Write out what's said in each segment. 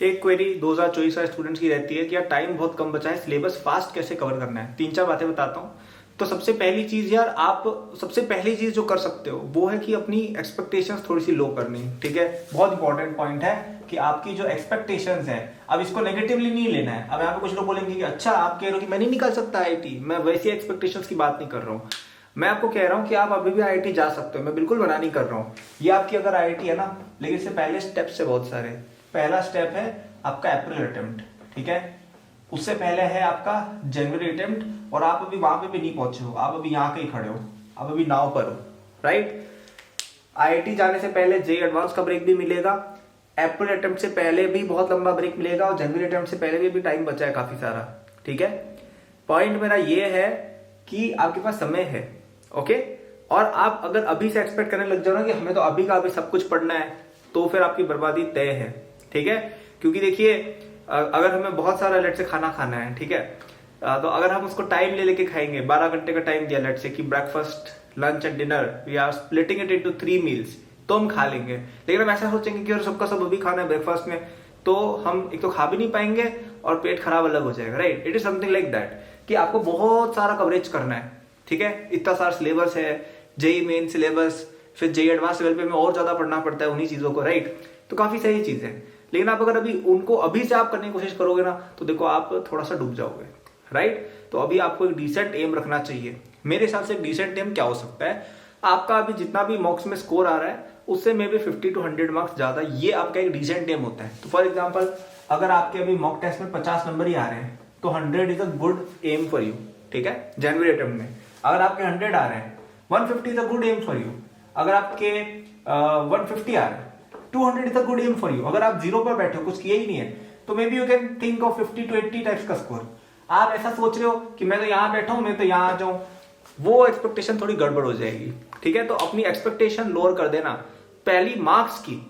एक query 2024 students की रहती है कि यार टाइम बहुत कम बचा है, सिलेबस फास्ट कैसे कवर करना है। तीन चार बातें बताता हूँ। तो सबसे पहली चीज यार, आप सबसे पहली चीज जो कर सकते हो वो है कि अपनी एक्सपेक्टेशंस थोड़ी सी लो करनी। ठीक है, बहुत इंपॉर्टेंट पॉइंट है कि आपकी जो एक्सपेक्टेशंस है, अब इसको नेगेटिवली नहीं लेना है। अब यहाँ पे कुछ लोग बोलेंगे कि अच्छा आप कह रहे हो कि मैं नहीं निकाल सकता आईआईटी, मैं वैसी एक्सपेक्टेशंस की बात नहीं कर रहा हूँ। मैं आपको कह रहा हूँ कि आप अभी भी आईआईटी जा सकते हो, मैं बिल्कुल मना नहीं कर रहा हूँ। ये आपकी अगर आईआईटी है ना, लेकिन इससे पहले स्टेप्स है बहुत सारे। पहला स्टेप है आपका अप्रैल अटेम्प्ट, ठीक है। उससे पहले है आपका जनवरी अटेम्प्ट, और आप अभी वहां पे भी नहीं पहुंचे हो, आप अभी यहाँ के ही खड़े हो, आप अभी नाव पर हो, राइट। आईआईटी जाने से पहले जेई एडवांस का ब्रेक भी मिलेगा, अप्रैल अटेम्प्ट से पहले भी बहुत लंबा ब्रेक मिलेगा, और जनवरी अटेम्प्ट से पहले भी टाइम बचा है काफी सारा। ठीक है, पॉइंट मेरा ये है कि आपके पास समय है, ओके। और आप अगर अभी से एक्सपेक्ट करने लग जाओ ना कि हमें तो अभी का अभी सब कुछ पढ़ना है, तो फिर आपकी बर्बादी तय है। ठीक है, क्योंकि देखिए अगर हमें बहुत सारा लेट से खाना खाना है, ठीक है, तो अगर हम उसको टाइम ले लेके खाएंगे, 12 घंटे का टाइम दिया लेट से कि breakfast lunch and dinner, we are splitting it into 3 meals, तो हम खा लेंगे। लेकिन हम ऐसा सोचेंगे कि सबका सब अभी खाना है ब्रेकफास्ट में, तो हम एक तो खा भी नहीं पाएंगे और पेट खराब अलग हो जाएगा, right. It is something like that कि आपको बहुत सारा कवरेज करना है। ठीक है, इतना सारा सिलेबस है, जेई मेन सिलेबस, फिर जेई एडवांस लेवल पे में और ज्यादा पढ़ना पड़ता है उन्हीं चीजों को, राइट। तो काफी सही चीज है, लेकिन आप अगर अभी उनको अभी से आप करने की कोशिश करोगे ना, तो देखो आप थोड़ा सा डूब जाओगे, राइट। तो अभी आपको एक डिसेंट एम रखना चाहिए। मेरे हिसाब से एक डिसेंट एम क्या हो सकता है, आपका अभी जितना भी मॉक्स में स्कोर आ रहा है उससे मे बी 50 to 100 मार्क्स ज्यादा, ये आपका एक डिसेंट एम होता है। तो फॉर एग्जाम्पल अगर आपके अभी मॉक टेस्ट में 50 नंबर ही आ रहे हैं, तो 100 is a good aim for you. ठीक है, जनवरी अटेम्प्ट में अगर आपके 100 आ रहे हैं, 150 is a good aim for you. अगर आपके 150 आ रहे हैं, 200 is a good aim for you. अगर आप जीरो पर बैठे हो, कुछ किया ही नहीं है, तो may be you can think of 50 to 80 types का स्कोर। आप ऐसा सोच रहे हो कि मैं तो यहां बैठा हूं, मैं तो यहां आ जाऊं, वो एक्सपेक्टेशन थोड़ी गड़बड़ हो जाएगी। ठीक है, तो अपनी एक्सपेक्टेशन लोअर कर देना, पहली मार्क्स की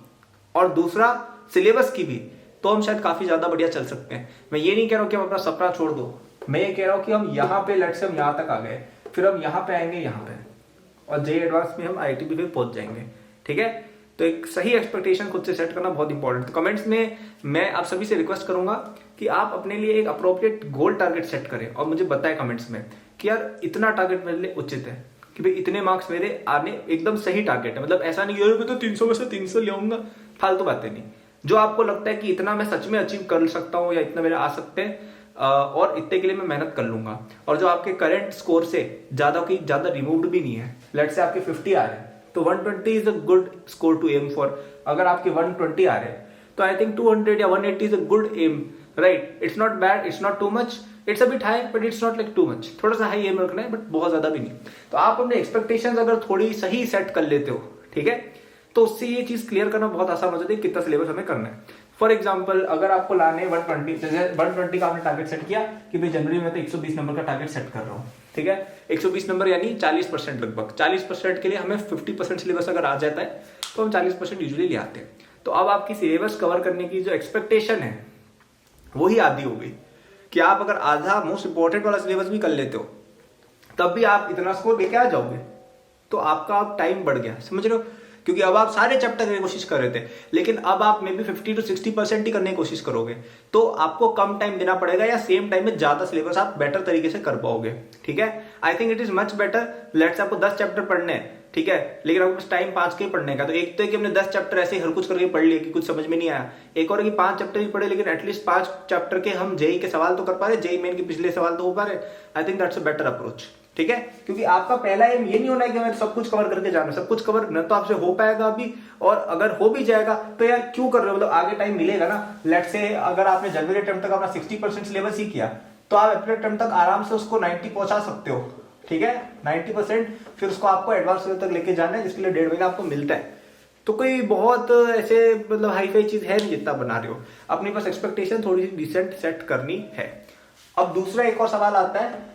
और दूसरा सिलेबस की भी, तो हम शायद काफी ज्यादा बढ़िया चल सकते हैं। मैं ये नहीं कह रहा हूं कि हम अपना सपना छोड़ दो, मैं ये कह रहा हूं कि हम यहाँ पे लेट से हम यहाँ तक आ गए, फिर हम यहाँ पे आएंगे यहाँ पे, और जेई एडवांस में हम आईआईटी भी पहुंच जाएंगे। ठीक है, तो एक सही एक्सपेक्टेशन खुद से सेट करना बहुत इंपॉर्टेंट। तो कमेंट्स में मैं आप सभी से रिक्वेस्ट करूंगा कि आप अपने लिए एक अप्रोप्रिएट गोल टारगेट सेट करें और मुझे बताएं कमेंट्स में कि यार इतना टारगेट मेरे लिए उचित है, कि भाई इतने मार्क्स मेरे आने एकदम सही टारगेट है। मतलब ऐसा नहीं यार मैं तो 300 में से 300 ले आऊंगा, फालतू बातें नहीं। जो आपको लगता है कि इतना मैं सच में अचीव कर सकता हूँ या इतना मेरे आ सकते हैं, और इतने के लिए मैं मेहनत कर लूंगा, और जो आपके करंट स्कोर से ज्यादा की ज्यादा रिमूव्ड भी नहीं है। लेट्स से आपके 50 आ रहे हैं, तो 120 is a good score to aim for. अगर आपके 120 आ रहे हैं, तो आई थिंक 200 या 180 is a good aim, right. It's not bad, it's not too much, it's a bit high but it's not like too much. थोड़ा सा high M रखना है बट बहुत ज्यादा भी नहीं। तो आप अपने एक्सपेक्टेशंस अगर थोड़ी सही सेट कर लेते हो, ठीक है, तो उससे ये चीज क्लियर करना बहुत आसान हो जाती है कितना सिलेबस हमें करना है। फॉर एग्जाम्पल अगर आपको लाने 120, जैसे 120 का आपने टारगेट सेट किया कि भाई जनवरी में तो 120 नंबर का टारगेट सेट कर रहा हूँ, ठीक है। 120 नंबर यानी 40% लगभग। 40% के लिए हमें 50% सिलेबस अगर आ जाता है, तो हम 40% यूजुअली ले आते हैं। तो अब आपकी सिलेबस कवर करने की जो एक्सपेक्टेशन है वही आधी हो गई, कि आप अगर आधा मोस्ट इंपॉर्टेंट वाला सिलेबस भी कर लेते हो, तब भी आप इतना स्कोर लेके आ जाओगे। तो आपका अब टाइम बढ़ गया, समझ रहे हो, क्योंकि अब आप सारे चैप्टर करने की कोशिश कर रहे थे, लेकिन अब आप मे बी 50 to 60% ही करने की कोशिश करोगे, तो आपको कम टाइम देना पड़ेगा, या सेम टाइम में ज्यादा सिलेबस आप बेटर तरीके से कर पाओगे। ठीक है, I think it is much better. Let's आपको 10 चैप्टर पढ़ने हैं, ठीक है, लेकिन आपको बस टाइम 5 के ही पढ़ने का। तो एक तो है कि हमने 10 चैप्टर ऐसे हर कुछ करके पढ़ लिए कि कुछ समझ में नहीं आया, एक और है कि 5 चैप्टर ही पढ़े, लेकिन एटलीस्ट 5 चैप्टर के हम जेई के सवाल तो कर पा रहे, जेई मेन के पिछले सवाल तो हो पा रहे। I think that's a better approach. ठीक है, क्योंकि आपका पहला एम ये नहीं होना है कि मैं सब कुछ कवर करके जाना। सब कुछ कवर न तो आपसे हो पाएगा अभी, और अगर हो भी जाएगा तो यार क्यों कर रहे हो, मतलब आगे टाइम मिलेगा ना। लेट्स से अगर आपने जनवरी अटेम्प्ट तक अपना 60% सिलेबस ही किया, तो आप अप्रैल अटेम्प्ट तक आराम से उसको 90 पहुंचा सकते हो। ठीक है, 90%, फिर उसको आपको एडवांस लेवल तक लेके जाना है, जिसके लिए 1.5 महीना आपको मिलता है। तो कोई बहुत ऐसे मतलब हाई फाई चीज है नहीं जितना बना रहे हो, अपनी पास एक्सपेक्टेशन थोड़ी सी डिसेंट सेट करनी है। अब दूसरा एक और सवाल आता है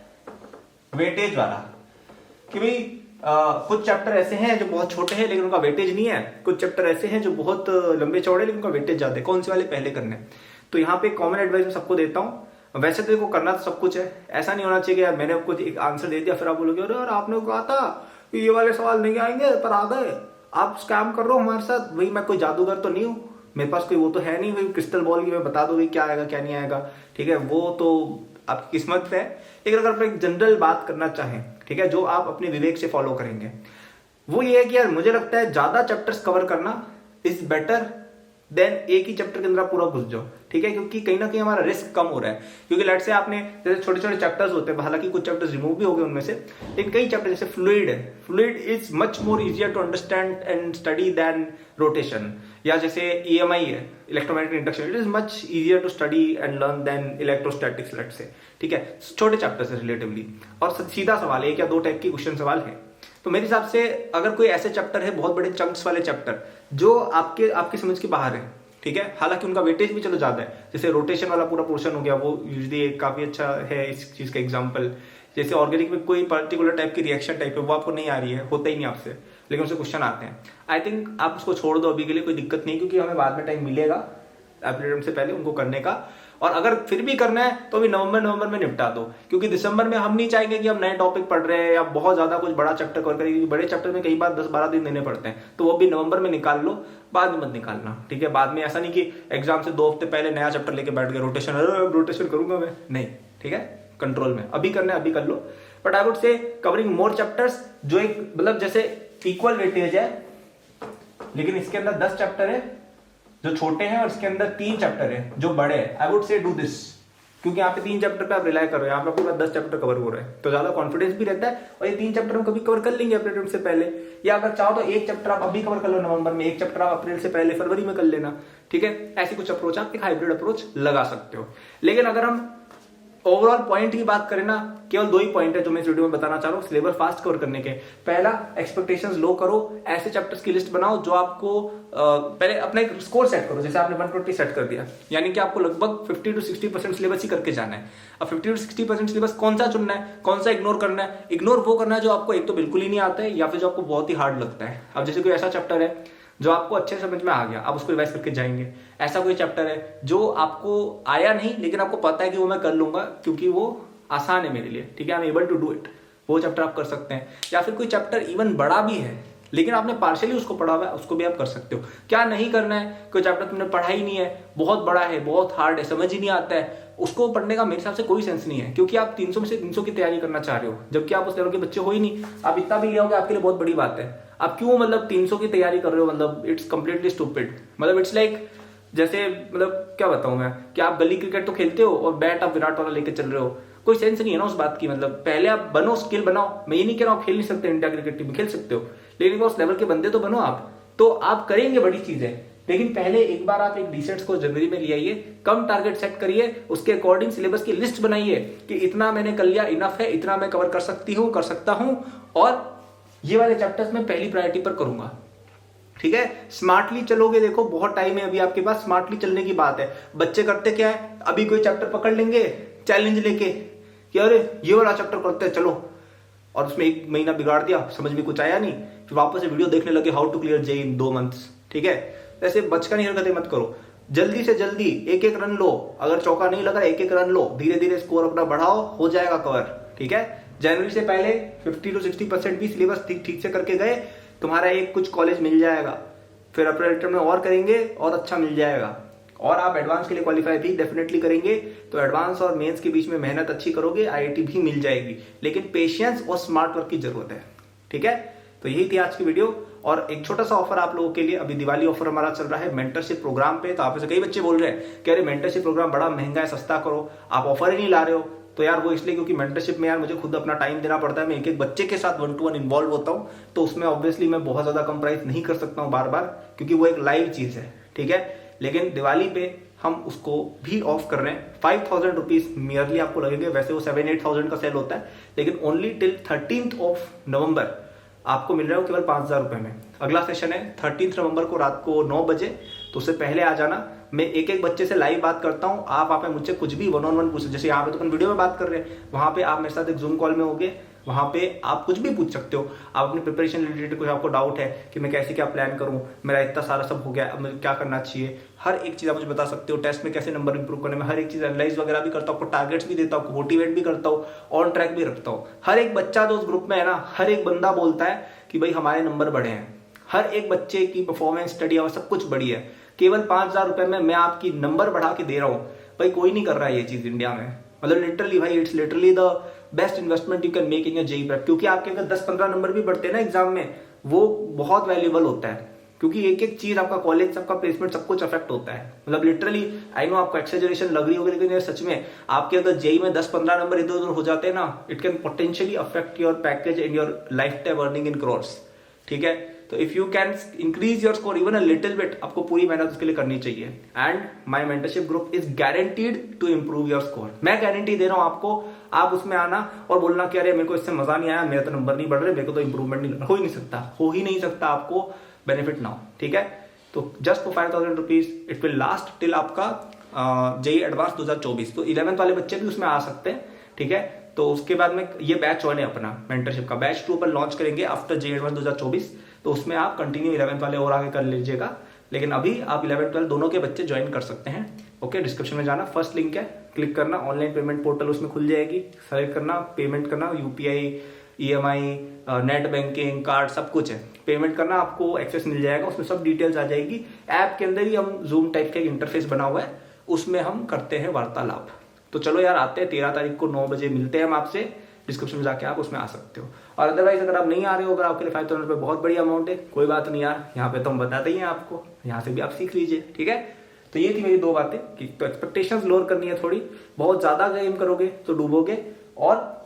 वेटेज वाला, कि भाई कुछ चैप्टर ऐसे हैं जो बहुत छोटे हैं लेकिन उनका वेटेज नहीं है, कुछ चैप्टर ऐसे हैं जो बहुत लंबे चौड़े लेकिन उनका वेटेज ज्यादा है, कौन से वाले पहले करने। तो यहाँ पे कॉमन एडवाइस मैं सबको देता हूँ। वैसे तो देखो करना तो सब कुछ है, ऐसा नहीं होना चाहिए कि यार मैंने कुछ एक आंसर दे दिया फिर आप बोलोगे अरे यार आपने कहा था कि ये वाले सवाल नहीं आएंगे पर आ गए, आप स्कैम कर रहे हो हमारे साथ। भाई मैं कोई जादूगर तो नहीं हूँ, मेरे पास कोई वो तो है नहीं, वही क्रिस्टल बॉल की मैं बता दूंगी क्या आएगा क्या नहीं आएगा, ठीक है, वो तो आपकी किस्मत पे है। लेकिन अगर आप एक जनरल बात करना चाहें, ठीक है, जो आप अपने विवेक से फॉलो करेंगे, वो ये है कि यार मुझे लगता है ज्यादा चैप्टर्स कवर करना इज बेटर देन एक ही चैप्टर के अंदर आप पूरा घुस जाओ, ठीक है, क्योंकि कहीं ना कहीं हमारा रिस्क कम हो रहा है। क्योंकि लेट से आपने जैसे छोटे छोटे चैप्टर्स होते हैं, हालांकि कुछ चैप्टर्स रिमूव भी हो गए उनमें से, लेकिन कई चैप्टर जैसे फ्लूइड है, fluid is much more easier to understand and study than rotation, या जैसे EMI है, electromagnetic induction, it is much easier to study and learn than electrostatics let say, ठीक है, छोटे चैप्टर्स है रिलेटिवली, और सीधा सवाल, एक या दो टाइप की क्वेश्चन सवाल है। तो मेरे हिसाब से अगर कोई ऐसे चैप्टर है, बहुत बड़े चंक्स वाले चैप्टर जो आपके समझ के बाहर है, ठीक है, हालांकि उनका वेटेज भी चलो ज्यादा है, जैसे रोटेशन वाला पूरा पोर्शन हो गया, वो यूजुअली काफी अच्छा है इस चीज का एग्जांपल। जैसे ऑर्गेनिक में कोई पर्टिकुलर टाइप की रिएक्शन टाइप है, वो आपको नहीं आ रही है, होता ही नहीं आपसे, लेकिन उससे क्वेश्चन आते हैं। आई थिंक आप उसको छोड़ दो अभी के लिए, कोई दिक्कत नहीं, क्योंकि हमें बाद में टाइम मिलेगा एप्लीकेशन से पहले उनको करने का। और अगर फिर भी करना है तो अभी नवंबर में निपटा दो, क्योंकि दिसंबर में हम नहीं चाहेंगे कि हम नए टॉपिक पढ़ रहे हैं या बहुत ज्यादा कुछ बड़ा चैप्टर कवर करेंगे। बड़े चैप्टर में कई बार 10-12 दिन देने पड़ते हैं, तो वो भी नवंबर में निकाल लो, बाद में मत निकालना, ठीक है। बाद में ऐसा नहीं कि एग्जाम से 2 हफ्ते पहले नया चैप्टर लेके बैठ गए, रोटेशन करूंगा मैं, नहीं, ठीक है, कंट्रोल में अभी करना है अभी कर लो। But I would say covering more chapters, जो एक मतलब जैसे इक्वल वेटेज है, लेकिन इसके अंदर 10 चैप्टर है जो छोटे हैं और इसके अंदर 3 चैप्टर है जो बड़े हैं। आई वुड से डू दिस, क्योंकि यहाँ पे 3 चैप्टर पे आप रिलाई कर रहे हो, यहाँ पे आपके पास 10 चैप्टर कवर हो रहे हैं, तो ज्यादा कॉन्फिडेंस भी रहता है, और ये 3 चैप्टर हम कभी कवर कर लेंगे अपने अटेम्प्ट से पहले। या अगर चाहो तो एक चैप्टर आप अभी कवर कर लो नवंबर में, एक चैप्टर आप अप्रैल से पहले फरवरी में कर लेना, ठीक है। ऐसी कुछ अप्रोच, आप एक हाइब्रिड अप्रोच लगा सकते हो। लेकिन अगर हम ओवरऑल पॉइंट की बात करें ना, केवल 2 ही पॉइंट है जो मैं इस वीडियो में बताना चाह रहा हूँ सिलेबस फास्ट कवर करने के। पहला, एक्सपेक्टेशंस लो करो, ऐसे चैप्टर्स की लिस्ट बनाओ जो आपको पहले अपना एक स्कोर सेट करो, जैसे आपने 120 सेट कर दिया, यानी कि आपको लगभग 50 to 60% सिलेबस ही करके जाना है। अब 50 to 60% सिलेबस कौन सा चुनना है, कौन सा इग्नोर करना है? इग्नोर वो करना है जो आपको एक तो बिल्कुल ही नहीं आता है, या फिर जो आपको बहुत ही हार्ड लगता है। अब जैसे कोई ऐसा चैप्टर है जो आपको अच्छे समझ में आ गया, आप उसको रिवाइज करके जाएंगे। ऐसा कोई चैप्टर है जो आपको आया नहीं, लेकिन आपको पता है कि वो मैं कर लूंगा क्योंकि वो आसान है मेरे लिए, ठीक है, I am able to do it, वो चैप्टर आप कर सकते हैं। या फिर कोई चैप्टर इवन बड़ा भी है लेकिन आपने पार्शियली उसको पढ़ा हुआ है, उसको भी आप कर सकते हो। क्या नहीं करना है, कोई चैप्टर तुमने पढ़ा ही नहीं है, बहुत बड़ा है, बहुत हार्ड है, समझ ही नहीं आता है, उसको पढ़ने का मेरे हिसाब से कोई सेंस नहीं है, क्योंकि आप 300 में से 300 की तैयारी करना चाह रहे हो, जबकि आप उस लेवल के बच्चे हो ही नहीं। आप इतना भी लिया होगा आपके लिए बहुत बड़ी बात है। आप क्यों मतलब 300 की तैयारी कर रहे हो, मतलब इट्स कंप्लीटली स्टूपिड। मतलब इट्स लाइक जैसे मतलब क्या बताऊं मैं, कि आप गली क्रिकेट तो खेलते हो और बैट आप विराट वाला लेके चल रहे हो, कोई सेंस नहीं है ना उस बात की। मतलब पहले आप बनो, स्किल बनाओ। मैं ये नहीं कह रहा हूं खेल नहीं सकते, इंडिया क्रिकेट टीम में खेल सकते हो, लेकिन उस लेवल के बंदे तो बनो आप, तो आप करेंगे बड़ी चीजें। लेकिन पहले एक बार आप एक डिसेंट स्कोर जनवरी में ले आइए, कम टारगेट सेट करिए, उसके अकॉर्डिंग सिलेबस की लिस्ट बनाइए कि इतना मैंने कर लिया, इनफ है, इतना मैं कवर कर सकती हूँ, कर सकता हूं, और ये वाले चैप्टर्स मैं पहली प्रायोरिटी पर करूंगा, ठीक है। स्मार्टली चलोगे, देखो बहुत टाइम है अभी आपके पास, स्मार्टली चलने की बात है। बच्चे करते क्या है, अभी कोई चैप्टर पकड़ लेंगे चैलेंज लेके कि अरे ये वाला चैप्टर करते हैं चलो, और उसमें 1 महीना बिगाड़ दिया, समझ में कुछ आया नहीं, फिर वापस से वीडियो देखने लगे how to clear JEE in 2 months, ठीक है। ऐसे बचकानी हरकतें मत करो, जल्दी से जल्दी 1-1 रन लो, अगर चौका नहीं लगा 1-1 रन लो, धीरे धीरे स्कोर अपना बढ़ाओ, हो जाएगा कवर, ठीक है। जनवरी से पहले 50 to 60% भी सिलेबस ठीक से करके गए, तुम्हारा एक कुछ कॉलेज मिल जाएगा, फिर अप्रैल में और करेंगे और अच्छा मिल जाएगा, और आप एडवांस के लिए क्वालिफाई भी डेफिनेटली करेंगे। तो एडवांस और मेंस के बीच में मेहनत अच्छी करोगे, आईआईटी भी मिल जाएगी, लेकिन पेशेंस और स्मार्ट वर्क की जरूरत है, ठीक है। तो यही थी आज की वीडियो, और एक छोटा सा ऑफर आप लोगों के लिए, अभी दिवाली ऑफर हमारा चल रहा है मेंटरशिप प्रोग्राम पे। तो आप से कई बच्चे बोल रहे हैं कि अरे मेंटरशिप प्रोग्राम बड़ा महंगा है, सस्ता करो, आप ऑफर ही नहीं ला रहे हो। तो यार वो इसलिए क्योंकि मेंटरशिप में यार मुझे खुद अपना टाइम देना पड़ता है, मैं एक एक बच्चे के साथ 1-to-1 इन्वॉल्व होता हूँ, तो उसमें ऑब्वियसली मैं बहुत ज्यादा कम प्राइस नहीं कर सकता हूँ बार बार, क्योंकि वो एक लाइव चीज है, ठीक है। लेकिन दिवाली पे हम उसको भी ऑफ कर रहे हैं, 5000 रुपीज मियरली आपको लगेंगे, वैसे वो 7-8,000 का सेल होता है, लेकिन ओनली टिल 13th of नवंबर आपको मिल रहा है केवल 5000 रुपए में। अगला सेशन है 13 नवंबर को रात को 9 बजे, तो उससे पहले आ जाना। मैं एक एक बच्चे से लाइव बात करता हूँ, आप वहाँ पे मुझसे कुछ भी 1-on-1 पूछ, जैसे यहाँ पे तो वीडियो में बात कर रहे हैं, वहाँ पे आप मेरे साथ एक जूम कॉल में होगे, वहाँ पे आप कुछ भी पूछ सकते हो। आप अपनी प्रिपरेशन रिलेटेड कुछ आपको डाउट है कि मैं कैसे क्या प्लान करूँ, मेरा इतना सारा सब हो गया, अब मुझे क्या करना चाहिए, हर एक चीज़ आप मुझे बता सकते हो। टेस्ट में कैसे नंबर इंप्रूव करने में, हर एक चीज़ एनालाइज वगैरह भी करता हूँ, आपको टारगेट्स भी देता हूँ, मोटिवेट भी करता हूँ, ऑन ट्रैक भी रखता हूँ। हर एक बच्चा जो उस ग्रुप में है ना, हर एक बंदा बोलता है कि भाई हमारे नंबर बढ़े हैं, हर एक बच्चे की परफॉर्मेंस, स्टडी और सब कुछ बढ़ी है। केवल 5,000 रुपए में मैं आपकी नंबर बढ़ा के दे रहा हूं। भाई कोई नहीं कर रहा है ये चीज इंडिया में, मतलब लिटरली भाई it's literally the best investment you can make in your JEE prep. क्योंकि आपके अगर 10-15 नंबर भी बढ़ते हैं ना एग्जाम में, वो बहुत वैल्यूएबल होता है, क्योंकि एक एक चीज आपका कॉलेज, सबका प्लेसमेंट, सब कुछ अफेक्ट होता है। मतलब लिटरली आई नो आपको एक्सेजरेशन लग रही होगी, लेकिन सच में आपके अगर जेईई में 10-15 नंबर इधर उधर हो जाते हैं ना, it can potentially affect your package in your life time earning in crores. ठीक है, तो if you can increase your score even a little bit, आपको पूरी मेहनत उसके लिए करनी चाहिए। And my mentorship group is guaranteed to improve your score. मैं गारंटी दे रहा हूं आपको, आप उसमें आना और बोलना कि अरे मेरे को इससे मजा नहीं आया, मेरा तो नंबर नहीं बढ़ रहे, मेरे को तो इंप्रूवमेंट नहीं, हो ही नहीं सकता आपको बेनिफिट ना हो। ठीक है, तो just for 5,000 rupees it will last till आपका जेईई एडवांस 2024। तो 11th वाले बच्चे भी उसमें आ सकते हैं। ठीक है, तो उसके बाद में ये बैच 1 है अपना मेंटरशिप का, बैच 2 पर लॉन्च करेंगे आफ्टर जेईई एडवांस 2024। तो उसमें आप कंटिन्यू 11th वाले और आगे कर लीजिएगा, लेकिन अभी आप 11th 12 दोनों के बच्चे ज्वाइन कर सकते हैं। ओके, डिस्क्रिप्शन में जाना, फर्स्ट लिंक है, क्लिक करना, ऑनलाइन पेमेंट पोर्टल उसमें खुल जाएगी, सेलेक्ट करना, पेमेंट करना, UPI, EMI, net banking, card, सब कुछ है, पेमेंट करना, आपको एक्सेस मिल जाएगा, उसमें सब डिटेल्स आ जाएगी। ऐप के अंदर ही हम जूम टाइप का एक इंटरफेस बना हुआ है, उसमें हम करते हैं वार्तालाप। तो चलो यार आते हैं, 13 तारीख को 9 बजे मिलते हैं हम आपसे, डिस्क्रिप्शन में जाके आप उसमें आ सकते हो। और अदरवाइज अगर आप नहीं आ रहे हो, अगर आपके लिए 5,000 रुपये बहुत बड़ी अमाउंट है, कोई बात नहीं यार, यहाँ पे तो हम बताते ही हैं आपको, यहाँ से भी आप सीख लीजिए। ठीक है, तो ये थी मेरी 2 बातें कि तो एक्सपेक्टेशंस लोअर करनी है थोड़ी, बहुत ज्यादा गेम करोगे तो डूबोगे, और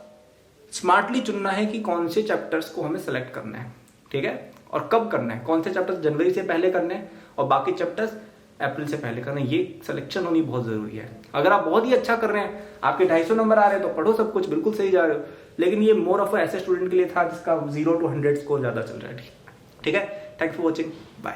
स्मार्टली चुनना है कि कौन से चैप्टर्स को हमें सेलेक्ट करना है। ठीक है, और कब करना है, कौन से चैप्टर्स जनवरी से पहले करने हैं और बाकी चैप्टर्स अप्रैल से पहले करना है, ये सिलेक्शन होनी बहुत जरूरी है। अगर आप बहुत ही अच्छा कर रहे हैं, आपके 250 नंबर आ रहे हैं, तो पढ़ो सब कुछ, बिल्कुल सही जा रहे हो, लेकिन ये मोर ऑफ ऐसे स्टूडेंट के लिए था जिसका 0 to 100 स्कोर ज्यादा चल रहा है। ठीक है, थैंक्स फॉर वॉचिंग, बाय।